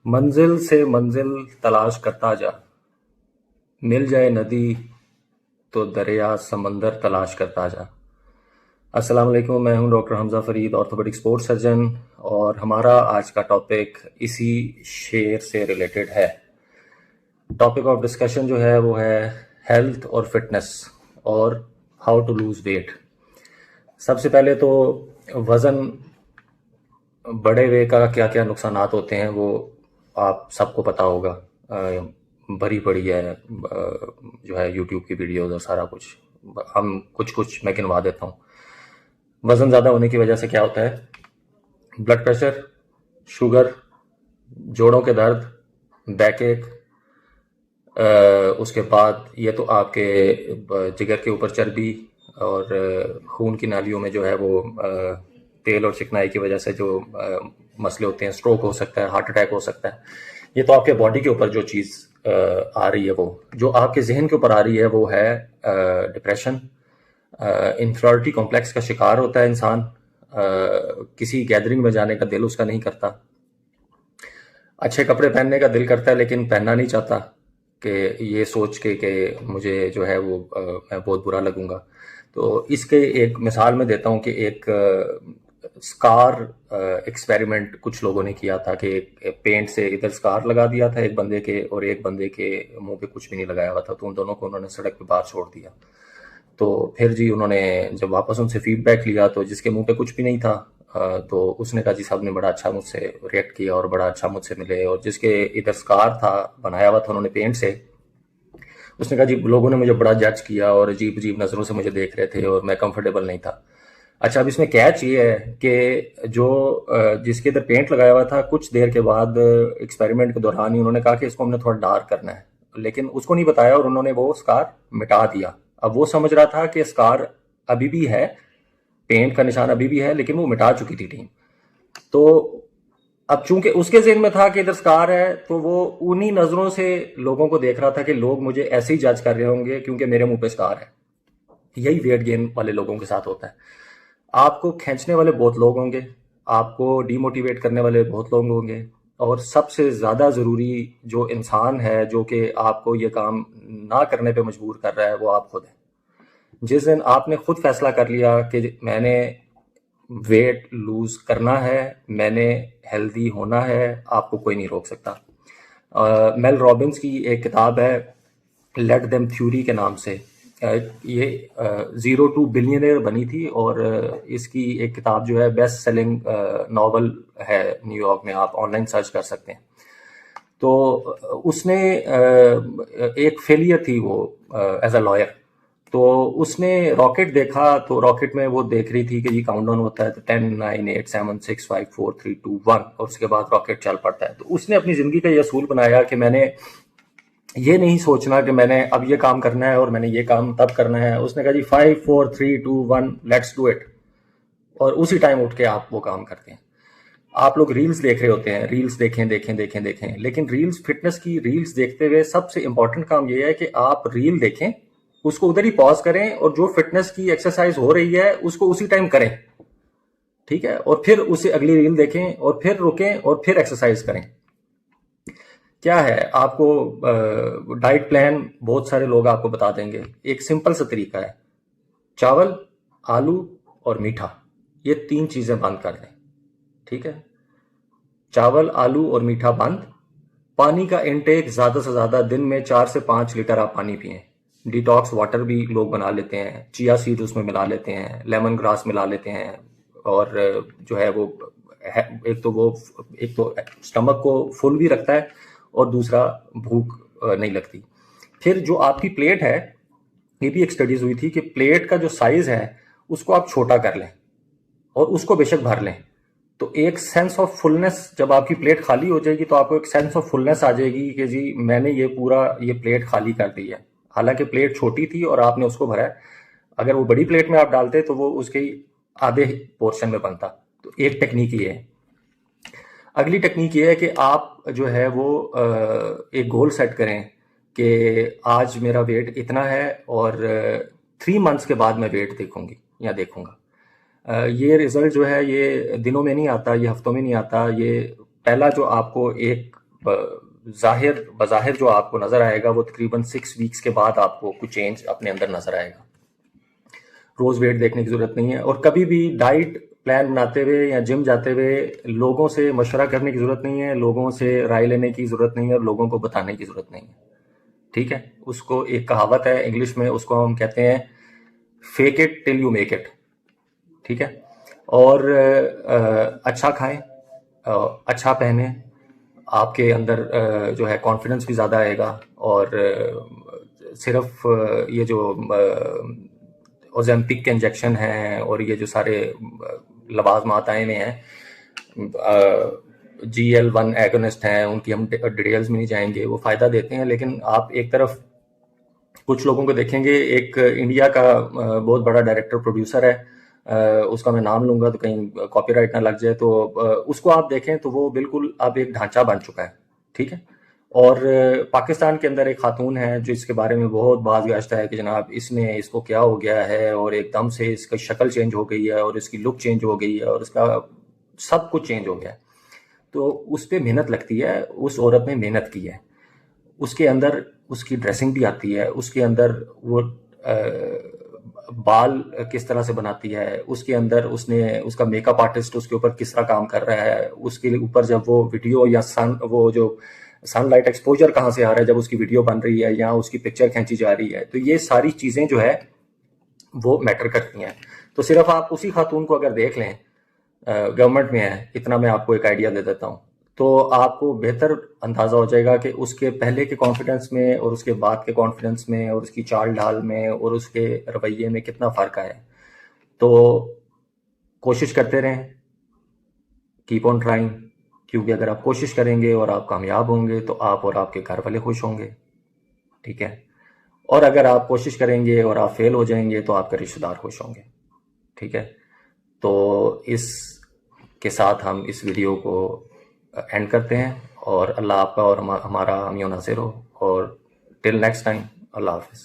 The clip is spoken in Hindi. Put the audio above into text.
मंजिल से मंजिल तलाश करता जा, मिल जाए नदी तो दरिया समंदर तलाश करता जा। अस्सलाम वालेकुम, मैं हूं doctor Hamza Farid, orthopaedic sports surgeon. और हमारा आज का टॉपिक इसी शेर से रिलेटेड है। टॉपिक ऑफ डिस्कशन जो है वो है हेल्थ और फिटनेस और हाउ टू लूज़ वेट। सबसे पहले तो वज़न बढ़े हुए का क्या क्या नुकसानात होते हैं वो आप सबको पता होगा। भरी पड़ी है जो है यूट्यूब की वीडियोज़ और सारा कुछ। हम कुछ कुछ मैं गिनवा देता हूँ। वज़न ज़्यादा होने की वजह से क्या होता है? ब्लड प्रेशर, शुगर, जोड़ों के दर्द, बैक एक, उसके बाद ये तो आपके जिगर के ऊपर चर्बी और खून की नालियों में जो है वो तेल और चिकनाई की वजह से जो मसले होते हैं, स्ट्रोक हो सकता है, हार्ट अटैक हो सकता है। ये तो आपके बॉडी के ऊपर जो चीज़ आ रही है, वो जो आपके जहन के ऊपर आ रही है वो है डिप्रेशन। इंफीरियरिटी कॉम्प्लेक्स का शिकार होता है इंसान। किसी गैदरिंग में जाने का दिल उसका नहीं करता। अच्छे कपड़े पहनने का दिल करता है लेकिन पहनना नहीं चाहता कि ये सोच के कि मुझे जो है वो मैं बहुत बुरा लगूंगा। तो इसके एक मिसाल मैं देता हूँ कि एक स्कार एक्सपेरिमेंट कुछ लोगों ने किया था कि एक पेंट से इधर स्कार लगा दिया था एक बंदे के, और एक बंदे के मुंह पे कुछ भी नहीं लगाया हुआ था। तो उन दोनों को उन्होंने सड़क पे बाहर छोड़ दिया। तो फिर जी उन्होंने जब वापस उनसे फीडबैक लिया तो जिसके मुंह पे कुछ भी नहीं था, तो उसने कहा जी साहब ने बड़ा अच्छा मुझसे रिएक्ट किया और बड़ा अच्छा मुझसे मिले। और जिसके इधर स्कार था बनाया हुआ था उन्होंने पेंट से, उसने कहा जी लोगों ने मुझे बड़ा जज किया और अजीब अजीब नज़रों से मुझे देख रहे थे और मैं कंफर्टेबल नहीं था। अच्छा, अब इसमें कैच ये है कि जो जिसके इधर पेंट लगाया हुआ था, कुछ देर के बाद एक्सपेरिमेंट के दौरान ही उन्होंने कहा कि इसको हमने थोड़ा डार्क करना है, लेकिन उसको नहीं बताया और उन्होंने वो स्कार मिटा दिया। अब वो समझ रहा था कि स्कार अभी भी है, पेंट का निशान अभी भी है, लेकिन वो मिटा चुकी थी टीम। तो अब चूंकि उसके ज़हन में था कि इधर स्कार है, तो वो उन्हीं नज़रों से लोगों को देख रहा था कि लोग मुझे ऐसे ही जज कर रहे होंगे क्योंकि मेरे मुंह पे स्कार है। यही वेट गेन वाले लोगों के साथ होता है। आपको खींचने वाले बहुत लोग होंगे, आपको डिमोटिवेट करने वाले बहुत लोग होंगे, और सबसे ज़्यादा ज़रूरी जो इंसान है जो कि आपको ये काम ना करने पे मजबूर कर रहा है, वो आप खुद हैं। जिस दिन आपने खुद फैसला कर लिया कि मैंने वेट लूज करना है, मैंने हेल्दी होना है, आपको कोई नहीं रोक सकता। मेल रॉबिन्स की एक किताब है लेट देम थ्योरी के नाम से। ये जीरो टू बिलियनर बनी थी, और इसकी एक किताब जो है बेस्ट सेलिंग नॉवल है न्यूयॉर्क में, आप ऑनलाइन सर्च कर सकते हैं। तो उसने एक फेलियर थी वो एज अ लॉयर। तो उसने रॉकेट देखा, तो रॉकेट में वो देख रही थी कि जी काउंटडाउन होता है, तो 10 9 8 7 6 5 4 3 2 1, और उसके बाद रॉकेट चल पड़ता है। तो उसने अपनी जिंदगी का ये असूल बनाया कि मैंने ये नहीं सोचना कि मैंने अब ये काम करना है और मैंने ये काम तब करना है। उसने कहा जी 5 4 3 2 1 लेट्स डू इट, और उसी टाइम उठ के आप वो काम करते हैं। आप लोग रील्स देख रहे होते हैं, रील्स देखें देखें देखें देखें, लेकिन रील्स, फिटनेस की रील्स देखते हुए सबसे इंपॉर्टेंट काम ये है कि आप रील देखें, उसको उधर ही पॉज करें, और जो फिटनेस की एक्सरसाइज हो रही है उसको उसी टाइम करें, ठीक है? और फिर उसे अगली रील देखें और फिर रुकें और फिर एक्सरसाइज करें। क्या है, आपको डाइट प्लान बहुत सारे लोग आपको बता देंगे। एक सिंपल सा तरीका है, चावल, आलू और मीठा, ये तीन चीजें बंद कर दें, ठीक है? चावल, आलू और मीठा बंद। पानी का इनटेक ज़्यादा से ज़्यादा दिन में 4 से 5 लीटर आप पानी पिएं। डिटॉक्स वाटर भी लोग बना लेते हैं, चिया सीड उसमें मिला लेते हैं, लेमन ग्रास मिला लेते हैं, और जो है वो एक तो स्टमक को फुल भी रखता है, और दूसरा भूख नहीं लगती। फिर जो आपकी प्लेट है, ये भी एक स्टडीज हुई थी कि प्लेट का जो साइज है उसको आप छोटा कर लें और उसको बेशक भर लें। तो एक सेंस ऑफ फुलनेस, जब आपकी प्लेट खाली हो जाएगी तो आपको एक सेंस ऑफ फुलनेस आ जाएगी कि जी मैंने ये प्लेट खाली कर दी है। हालांकि प्लेट छोटी थी और आपने उसको भरा है। अगर वो बड़ी प्लेट में आप डालते तो वो उसके आधे पोर्शन में बनता। तो एक टेक्निक ये है। अगली टेक्निक ये है कि आप जो है वो एक गोल सेट करें कि आज मेरा वेट इतना है, और 3 मंथ्स के बाद मैं वेट देखूंगी या देखूंगा। ये रिजल्ट जो है ये दिनों में नहीं आता, ये हफ्तों में नहीं आता। ये पहला जो आपको एक बज़ाहिर जो आपको नज़र आएगा वो तकरीबन 6 वीक्स के बाद आपको कुछ चेंज अपने अंदर नज़र आएगा। रोज़ वेट देखने की ज़रूरत नहीं है, और कभी भी डाइट प्लान बनाते हुए या जिम जाते हुए लोगों से मशवरा करने की ज़रूरत नहीं है, लोगों से राय लेने की ज़रूरत नहीं है, और लोगों को बताने की ज़रूरत नहीं है। ठीक है, उसको एक कहावत है इंग्लिश में, उसको हम कहते हैं fake it till you make it. ठीक है, और अच्छा खाएं, अच्छा पहने, आपके अंदर जो है कॉन्फिडेंस भी ज़्यादा आएगा, और सिर्फ ये जो ओजेम्पिक के इंजेक्शन हैं और ये जो सारे लवाजमात आए हुए हैं, GL1 एगोनिस्ट हैं, उनकी हम डिटेल्स में नहीं जाएंगे, वो फ़ायदा देते हैं, लेकिन आप एक तरफ कुछ लोगों को देखेंगे, एक इंडिया का बहुत बड़ा डायरेक्टर प्रोड्यूसर है, उसका मैं नाम लूंगा तो कहीं कॉपीराइट ना लग जाए, तो उसको आप देखें तो वो बिल्कुल अब एक ढांचा बन चुका है। ठीक है, और पाकिस्तान के अंदर एक खातून है जो इसके बारे में बहुत बात गश्त है कि जनाब इसको क्या हो गया है, और एकदम से इसकी शक्ल चेंज हो गई है, और इसकी लुक चेंज हो गई है, और इसका सब कुछ चेंज हो गया है। तो उस पर मेहनत लगती है, उस औरत ने मेहनत की है, उसके अंदर उसकी ड्रेसिंग भी आती है, उसके अंदर वो बाल किस तरह से बनाती है, उसके अंदर उसका मेकअप आर्टिस्ट उसके ऊपर किस तरह काम कर रहा है, उसके ऊपर जब वो वीडियो या वो जो सनलाइट एक्सपोजर कहाँ से आ रहा है जब उसकी वीडियो बन रही है या उसकी पिक्चर खींची जा रही है, तो ये सारी चीज़ें जो है वो मैटर करती हैं। तो सिर्फ आप उसी खातून को अगर देख लें, गवर्नमेंट में है, इतना मैं आपको एक आइडिया दे देता हूँ, तो आपको बेहतर अंदाज़ा हो जाएगा कि उसके पहले के कॉन्फिडेंस में और उसके बाद के कॉन्फिडेंस में और उसकी चाल ढाल में और उसके रवैये में कितना फ़र्क आया है। तो कोशिश करते रहें, कीप ऑन ट्राइंग, क्योंकि अगर आप कोशिश करेंगे और आप कामयाब होंगे तो आप और आपके घर वाले खुश होंगे। ठीक है, और अगर आप कोशिश करेंगे और आप फेल हो जाएंगे तो आपके रिश्तेदार खुश होंगे। ठीक है, तो इस के साथ हम इस वीडियो को एंड करते हैं, और अल्लाह आपका और हमारा हामी नासिर हो, और टिल नेक्स्ट टाइम, अल्लाह हाफिज़।